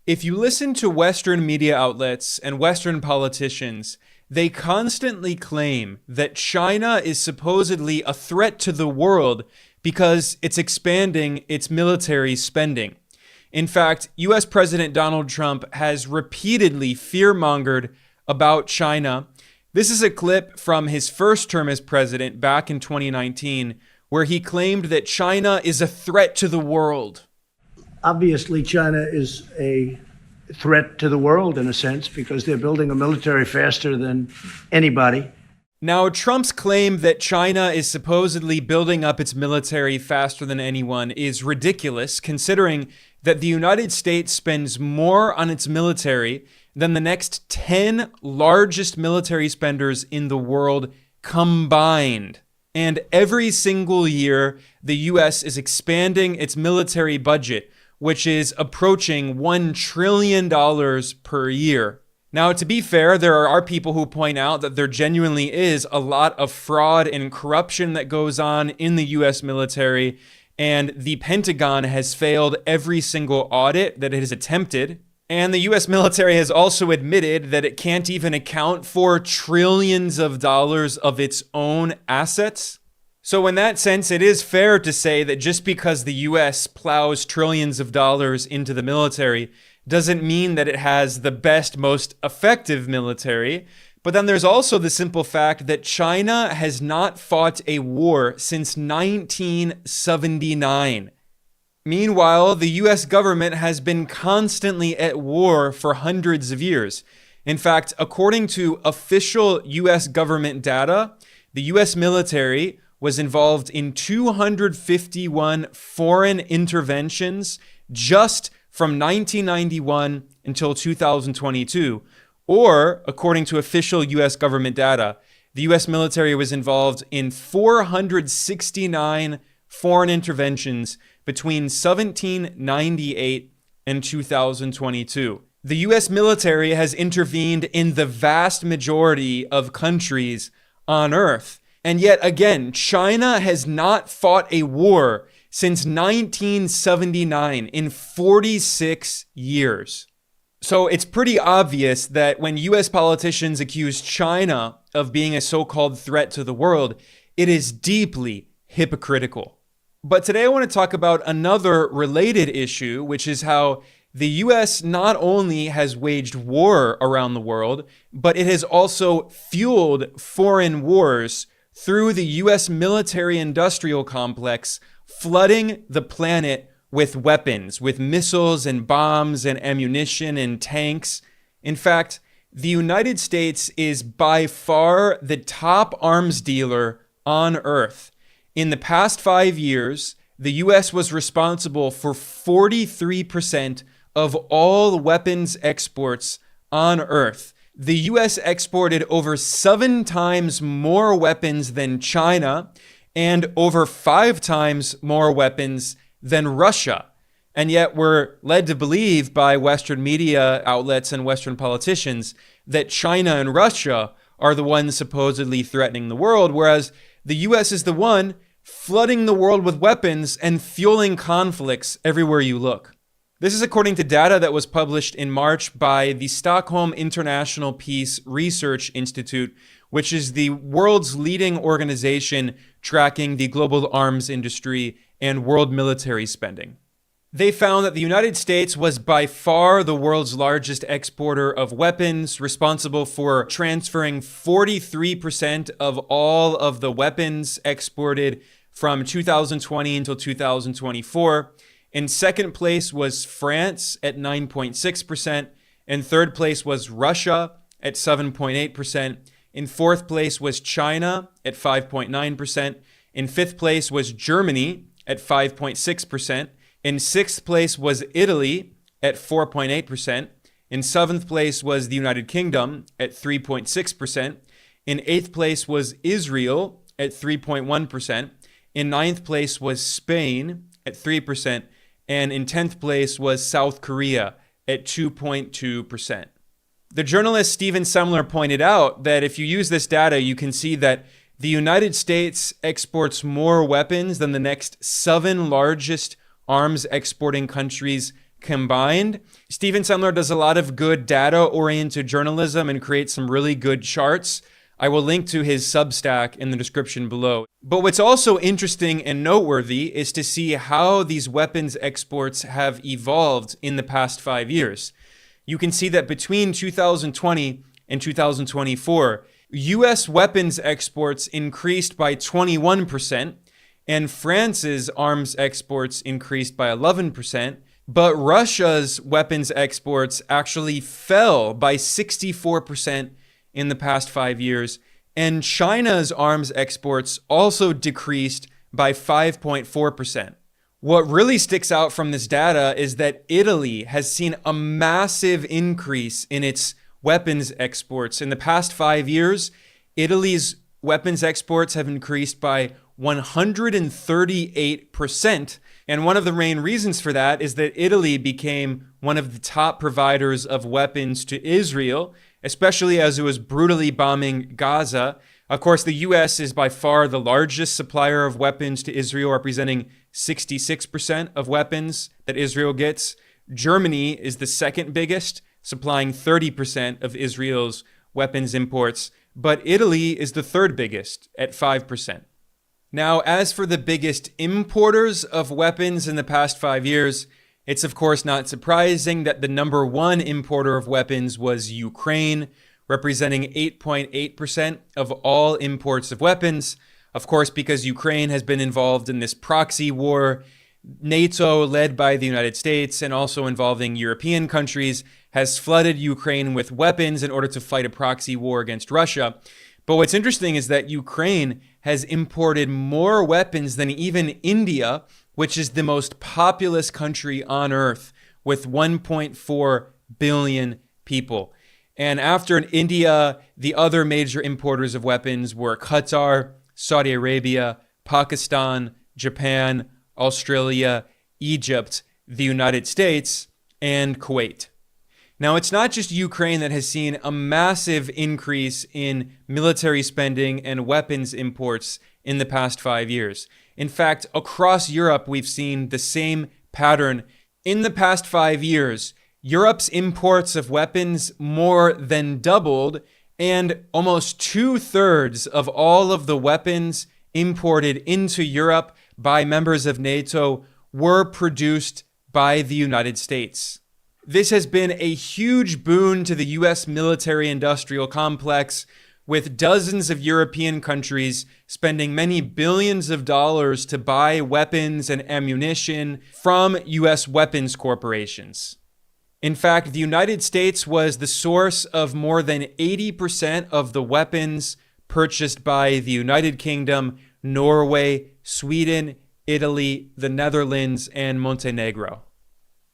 If you listen to Western media outlets and Western politicians, they constantly claim that China is supposedly a threat to the world because it's expanding its military spending. In fact, US President Donald Trump has repeatedly fear-mongered about China. This is a clip from his first term as president back in 2019, where he claimed that China is a threat to the world. Obviously, China is a threat to the world in a sense because they're building a military faster than anybody. Now, Trump's claim that China is supposedly building up its military faster than anyone is ridiculous, considering that the United States spends more on its military than the next 10 largest military spenders in the world combined. And every single year, the US is expanding its military budget, which is approaching $1 trillion per year. Now, to be fair, there are people who point out that there genuinely is a lot of fraud and corruption that goes on in the US military, and the Pentagon has failed every single audit that it has attempted. And the US military has also admitted that it can't even account for trillions of dollars of its own assets. So in that sense, it is fair to say that just because the US plows trillions of dollars into the military doesn't mean that it has the best, most effective military. But then there's also the simple fact that China has not fought a war since 1979. Meanwhile, the US government has been constantly at war for hundreds of years. In fact, according to official US government data, the US military was involved in 251 foreign interventions just from 1991 until 2022. Or, according to official US government data, the US military was involved in 469 foreign interventions between 1798 and 2022. The US military has intervened in the vast majority of countries on Earth. And yet again, China has not fought a war since 1979 in 46 years. So it's pretty obvious that when US politicians accuse China of being a so-called threat to the world, it is deeply hypocritical. But today I want to talk about another related issue, which is how the US not only has waged war around the world, but it has also fueled foreign wars through the US military-industrial complex, flooding the planet with weapons, with missiles and bombs and ammunition and tanks. In fact, the United States is by far the top arms dealer on Earth. In the past 5 years, the US was responsible for 43% of all weapons exports on Earth. The US exported over 7 times more weapons than China and over 5 times more weapons than Russia. And yet we're led to believe by Western media outlets and Western politicians that China and Russia are the ones supposedly threatening the world, whereas the US is the one flooding the world with weapons and fueling conflicts everywhere you look. This is according to data that was published in March by the Stockholm International Peace Research Institute, which is the world's leading organization tracking the global arms industry and world military spending. They found that the United States was by far the world's largest exporter of weapons, responsible for transferring 43% of all of the weapons exported from 2020 until 2024. In second place was France at 9.6%. In third place was Russia at 7.8%. In fourth place was China at 5.9%. In fifth place was Germany at 5.6%. In sixth place was Italy at 4.8%. In seventh place was the United Kingdom at 3.6%. In eighth place was Israel at 3.1%. In ninth place was Spain at 3%. And in 10th place was South Korea at 2.2%. The journalist Stephen Semler pointed out that if you use this data, you can see that the United States exports more weapons than the next 7 largest arms exporting countries combined. Steven Semler does a lot of good data-oriented journalism and creates some really good charts. I will link to his Substack in the description below. But what's also interesting and noteworthy is to see how these weapons exports have evolved in the past 5 years. You can see that between 2020 and 2024, US weapons exports increased by 21%, and France's arms exports increased by 11%, but Russia's weapons exports actually fell by 64% in the past 5 years, and China's arms exports also decreased by 5.4%. What really sticks out from this data is that Italy has seen a massive increase in its weapons exports. In the past 5 years, Italy's weapons exports have increased by 138%. And one of the main reasons for that is that Italy became one of the top providers of weapons to Israel, especially as it was brutally bombing Gaza. Of course, the US is by far the largest supplier of weapons to Israel, representing 66% of weapons that Israel gets. Germany is the second biggest, supplying 30% of Israel's weapons imports, but Italy is the third biggest at 5%. Now, as for the biggest importers of weapons in the past 5 years, it's of course not surprising that the number one importer of weapons was Ukraine, representing 8.8% of all imports of weapons. Of course, because Ukraine has been involved in this proxy war, NATO, led by the United States and also involving European countries, has flooded Ukraine with weapons in order to fight a proxy war against Russia. But what's interesting is that Ukraine has imported more weapons than even India, which is the most populous country on earth with 1.4 billion people. And after India, the other major importers of weapons were Qatar, Saudi Arabia, Pakistan, Japan, Australia, Egypt, the United States, and Kuwait. Now, it's not just Ukraine that has seen a massive increase in military spending and weapons imports in the past 5 years. In fact, across Europe, we've seen the same pattern. In the past 5 years, Europe's imports of weapons more than doubled, and almost 2/3 of all of the weapons imported into Europe by members of NATO were produced by the United States. This has been a huge boon to the US military-industrial complex, with dozens of European countries spending many billions of dollars to buy weapons and ammunition from US weapons corporations. In fact, the United States was the source of more than 80% of the weapons purchased by the United Kingdom, Norway, Sweden, Italy, the Netherlands, and Montenegro.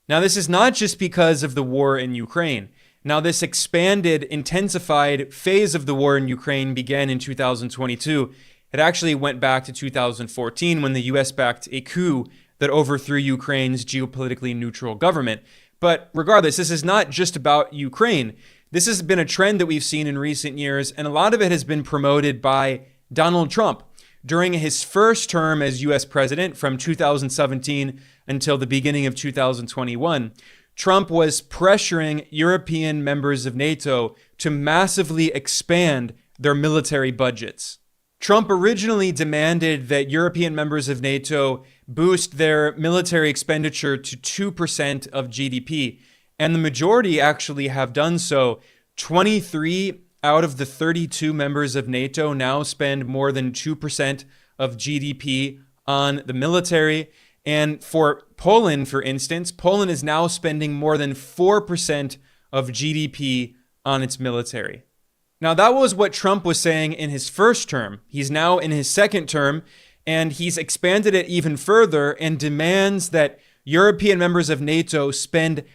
Now, this is not just because of the war in Ukraine. Now, this expanded, intensified phase of the war in Ukraine began in 2022. It actually went back to 2014 when the US backed a coup that overthrew Ukraine's geopolitically neutral government. But regardless, this is not just about Ukraine. This has been a trend that we've seen in recent years, and a lot of it has been promoted by Donald Trump. During his first term as US president from 2017 until the beginning of 2021, Trump was pressuring European members of NATO to massively expand their military budgets. Trump originally demanded that European members of NATO boost their military expenditure to 2% of GDP, and the majority actually have done so. 23 out of the 32 members of NATO now spend more than 2% of GDP on the military. And for Poland, for instance, Poland is now spending more than 4% of GDP on its military. Now, that was what Trump was saying in his first term. He's now in his second term, and he's expanded it even further and demands that European members of NATO spend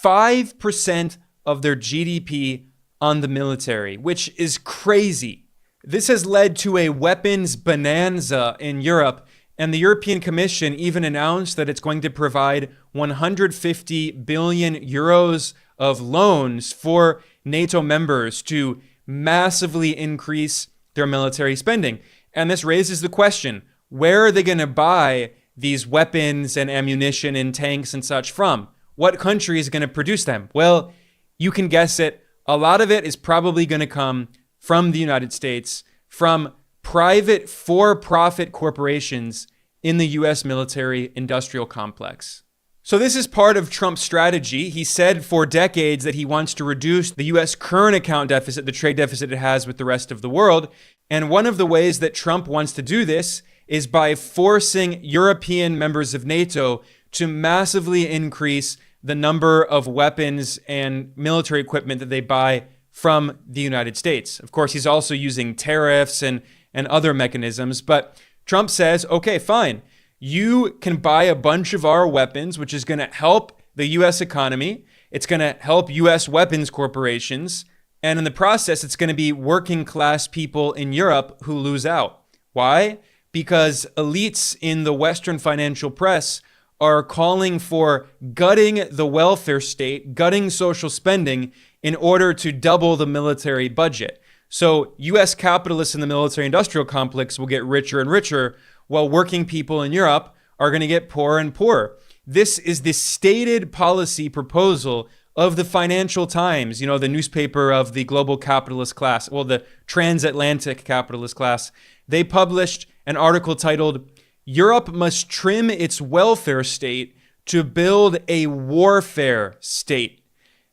5% of their GDP on the military, which is crazy. This has led to a weapons bonanza in Europe, and the European Commission even announced that it's going to provide 150 billion euros of loans for NATO members to massively increase their military spending. And this raises the question, where are they going to buy these weapons and ammunition and tanks and such from? what country is going to produce them? Well, you can guess it. A lot of it is probably going to come from the United States, from private for-profit corporations in the U.S. military industrial complex. So this is part of Trump's strategy. He said for decades that he wants to reduce the U.S. current account deficit, the trade deficit it has with the rest of the world. And one of the ways that Trump wants to do this is by forcing European members of NATO to massively increase the number of weapons and military equipment that they buy from the United States. Of course, he's also using tariffs and other mechanisms. But Trump says, okay, fine. You can buy a bunch of our weapons, which is going to help the U.S. economy. It's going to help U.S. weapons corporations. And in the process, it's going to be working class people in Europe who lose out. Why? Because elites in the Western financial press are calling for gutting the welfare state, gutting social spending in order to double the military budget. So U.S. capitalists in the military industrial complex will get richer and richer, while working people in Europe are going to get poorer and poorer. This is the stated policy proposal of the Financial Times, you know, the newspaper of the global capitalist class, well, the transatlantic capitalist class. They published an article titled, "Europe Must Trim Its Welfare State to Build a Warfare State."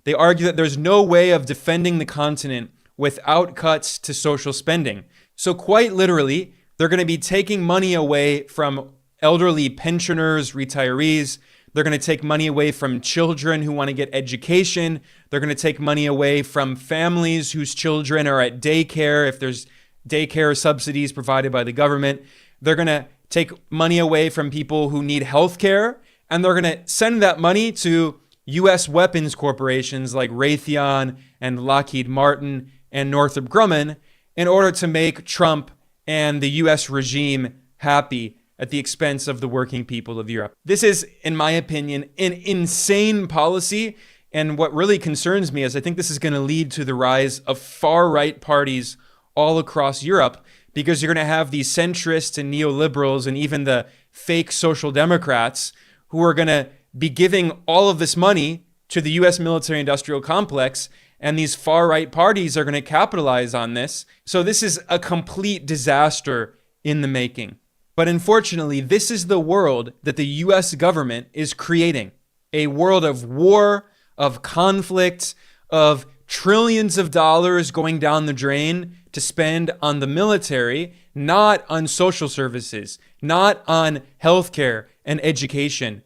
They argue that there's no way of defending the continent without cuts to social spending. So quite literally, they're going to be taking money away from elderly pensioners, retirees. They're going to take money away from children who want to get education. They're going to take money away from families whose children are at daycare, if there's daycare subsidies provided by the government. They're going to take money away from people who need health care, and they're going to send that money to U.S. weapons corporations like Raytheon and Lockheed Martin and Northrop Grumman in order to make Trump and the U.S. regime happy at the expense of the working people of Europe. This is, in my opinion, an insane policy. And what really concerns me is I think this is going to lead to the rise of far-right parties all across Europe, because you're going to have these centrists and neoliberals and even the fake social democrats who are going to be giving all of this money to the U.S. military-industrial complex, and these far-right parties are going to capitalize on this. So this is a complete disaster in the making. But unfortunately, this is the world that the U.S. government is creating. A world of war, of conflict, of trillions of dollars going down the drain to spend on the military, not on social services, not on healthcare and education.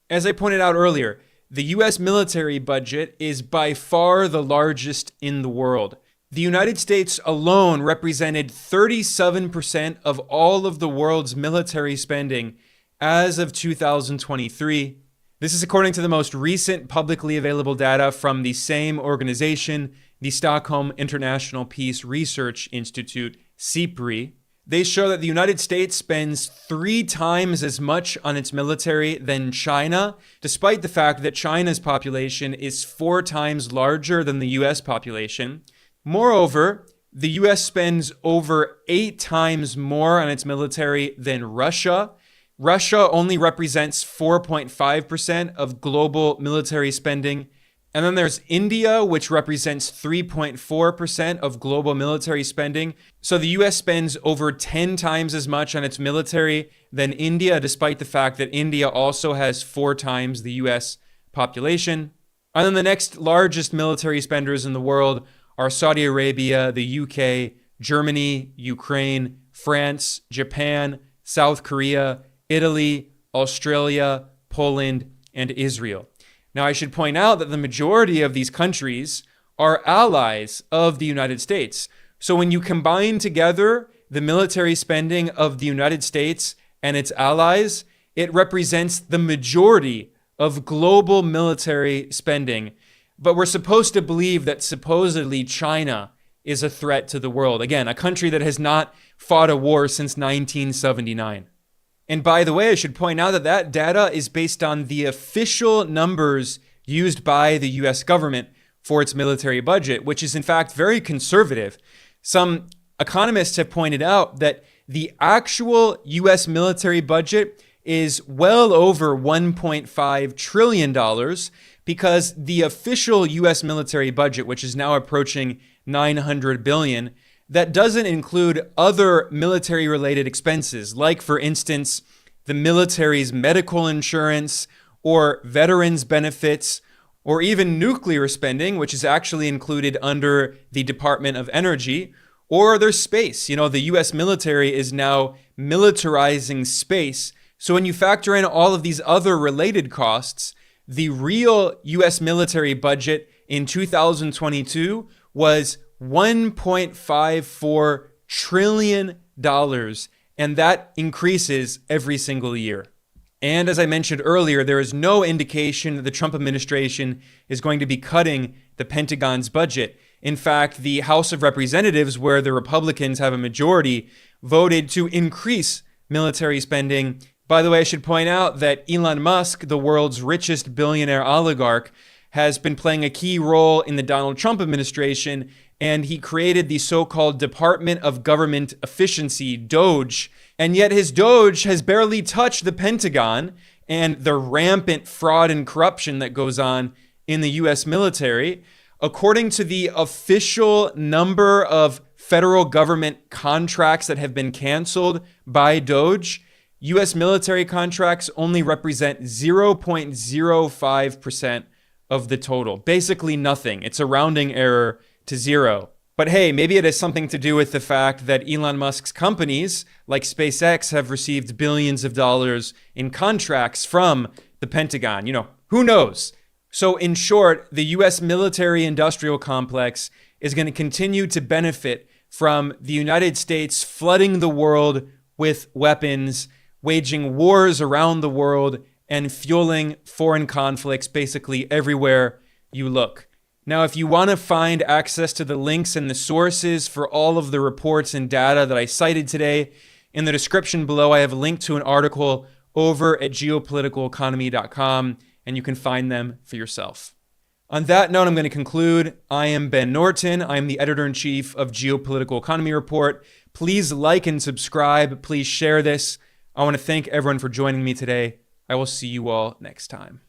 As I pointed out earlier, the U.S. military budget is by far the largest in the world. The United States alone represented 37% of all of the world's military spending as of 2023. This is according to the most recent publicly available data from the same organization, the Stockholm International Peace Research Institute, SIPRI. They show that the United States spends 3 times as much on its military than China, despite the fact that China's population is 4 times larger than the U.S. population. Moreover, the U.S. spends over 8 times more on its military than Russia. Russia only represents 4.5% of global military spending. And then there's India, which represents 3.4% of global military spending. So the U.S. spends over 10 times as much on its military than India, despite the fact that India also has 4 times the U.S. population. And then the next largest military spenders in the world are Saudi Arabia, the UK, Germany, Ukraine, France, Japan, South Korea, Italy, Australia, Poland, and Israel. Now, I should point out that the majority of these countries are allies of the United States. So when you combine together the military spending of the United States and its allies, it represents the majority of global military spending. But we're supposed to believe that supposedly China is a threat to the world. Again, a country that has not fought a war since 1979. And by the way, I should point out that that data is based on the official numbers used by the US government for its military budget, which is in fact very conservative. Some economists have pointed out that the actual US military budget is well over $1.5 trillion, because the official US military budget, which is now approaching $900 billion, that doesn't include other military-related expenses, like, for instance, the military's medical insurance or veterans benefits, or even nuclear spending, which is actually included under the Department of Energy, or their space. You know, the US military is now militarizing space. So when you factor in all of these other related costs, the real US military budget in 2022 was $1.54 trillion, and that increases every single year. And as I mentioned earlier, there is no indication that the Trump administration is going to be cutting the Pentagon's budget. In fact, the House of Representatives, where the Republicans have a majority, voted to increase military spending. By the way, I should point out that Elon Musk, the world's richest billionaire oligarch, has been playing a key role in the Donald Trump administration, and he created the so-called Department of Government Efficiency, DOGE, and yet his DOGE has barely touched the Pentagon and the rampant fraud and corruption that goes on in the US military. According to the official number of federal government contracts that have been canceled by DOGE, US military contracts only represent 0.05% of the total. Basically nothing. It's a rounding error to zero. But hey, maybe it has something to do with the fact that Elon Musk's companies, like SpaceX, have received billions of dollars in contracts from the Pentagon. You know, who knows? So in short, the US military-industrial complex is going to continue to benefit from the United States flooding the world with weapons, waging wars around the world, and fueling foreign conflicts basically everywhere you look. Now, if you want to find access to the links and the sources for all of the reports and data that I cited today, in the description below, I have a link to an article over at geopoliticaleconomy.com, and you can find them for yourself. On that note, I'm going to conclude. I am Ben Norton. I'm the editor-in-chief of Geopolitical Economy Report. Please like and subscribe. Please share this. I want to thank everyone for joining me today. I will see you all next time.